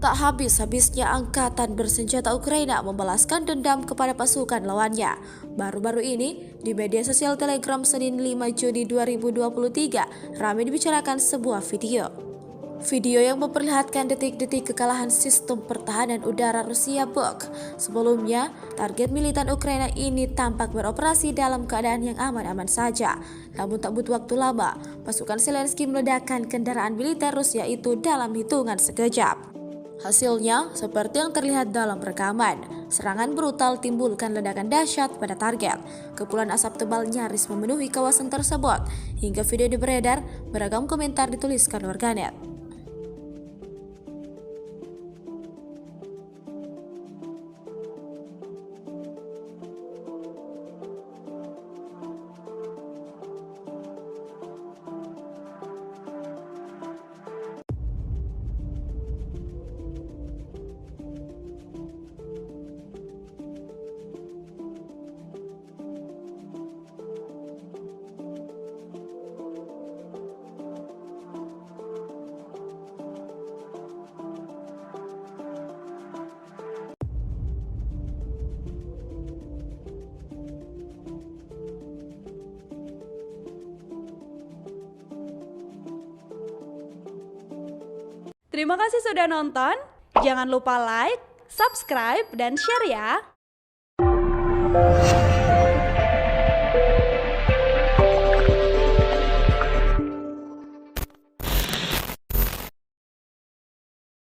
Tak habis-habisnya angkatan bersenjata Ukraina membalaskan dendam kepada pasukan lawannya. Baru-baru ini, di media sosial Telegram Senin 5 Juni 2023, ramai dibicarakan sebuah video. Video yang memperlihatkan detik-detik kekalahan sistem pertahanan udara Rusia Buk. Sebelumnya, target militan Ukraina ini tampak beroperasi dalam keadaan yang aman-aman saja. Namun tak butuh waktu lama, pasukan Zelensky meledakkan kendaraan militer Rusia itu dalam hitungan sekejap. Hasilnya, seperti yang terlihat dalam rekaman, serangan brutal timbulkan ledakan dahsyat pada target. Kepulan asap tebal nyaris memenuhi kawasan tersebut. Hingga video beredar, beragam komentar dituliskan warganet. Terima kasih sudah nonton. Jangan lupa like, subscribe, dan share ya.